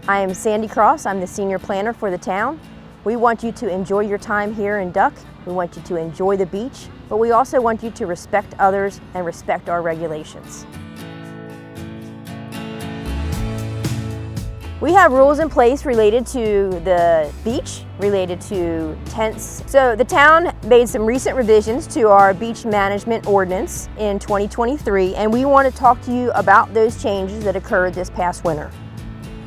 I am Sandy Cross. I'm the senior planner for the town. We want you to enjoy your time here in Duck. We want you to enjoy the beach, but we also want you to respect others and respect our regulations. We have rules in place related to the beach, related to tents. So the town made some recent revisions to our beach management ordinance in 2023, and we want to talk to you about those changes that occurred this past winter.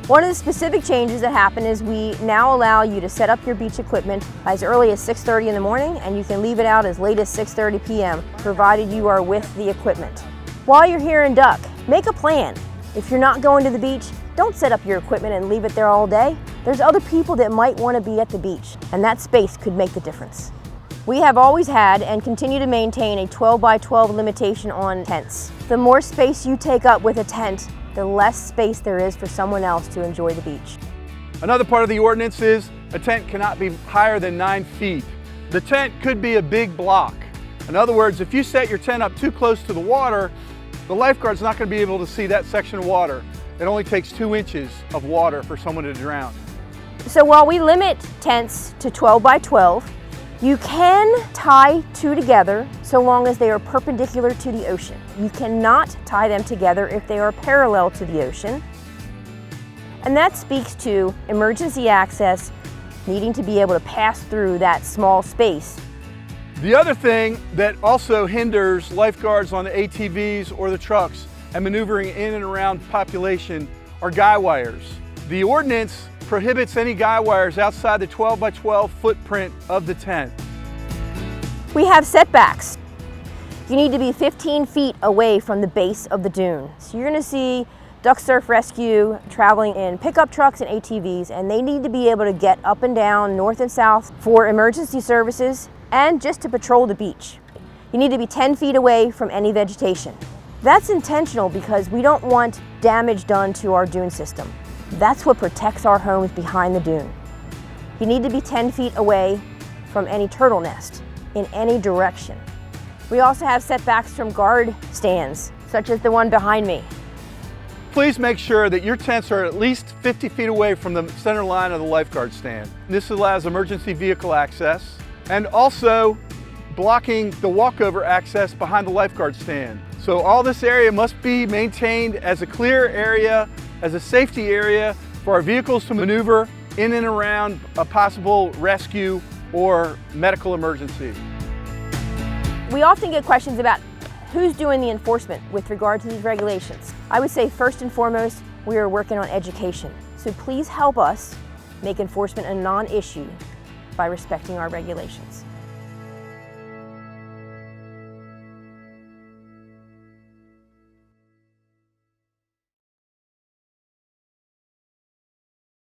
One of the specific changes that happened is we now allow you to set up your beach equipment as early as 6:30 in the morning, and you can leave it out as late as 6:30 p.m., provided you are with the equipment. While you're here in Duck, make a plan. If you're not going to the beach, don't set up your equipment and leave it there all day. There's other people that might want to be at the beach, and that space could make the difference. We have always had and continue to maintain a 12 by 12 limitation on tents. The more space you take up with a tent, the less space there is for someone else to enjoy the beach. Another part of the ordinance is a tent cannot be higher than 9 feet. The tent could be a big block. In other words, if you set your tent up too close to the water, the lifeguard's not going to be able to see that section of water. It only takes 2 inches of water for someone to drown. So while we limit tents to 12 by 12, you can tie 2 together so long as they are perpendicular to the ocean. You cannot tie them together if they are parallel to the ocean. And that speaks to emergency access, needing to be able to pass through that small space. The other thing that also hinders lifeguards on the ATVs or the trucks and maneuvering in and around population are guy wires. The ordinance prohibits any guy wires outside the 12 by 12 footprint of the tent. We have setbacks. You need to be 15 feet away from the base of the dune. So you're going to see Duck Surf Rescue traveling in pickup trucks and ATVs, and they need to be able to get up and down, north and south for emergency services and just to patrol the beach. You need to be 10 feet away from any vegetation. That's intentional because we don't want damage done to our dune system. That's what protects our homes behind the dune. You need to be 10 feet away from any turtle nest in any direction. We also have setbacks from guard stands, such as the one behind me. Please make sure that your tents are at least 50 feet away from the center line of the lifeguard stand. This allows emergency vehicle access and also blocking the walkover access behind the lifeguard stand. So all this area must be maintained as a clear area, as a safety area for our vehicles to maneuver in and around a possible rescue or medical emergency. We often get questions about who's doing the enforcement with regard to these regulations. I would say first and foremost, we are working on education. So please help us make enforcement a non-issue by respecting our regulations.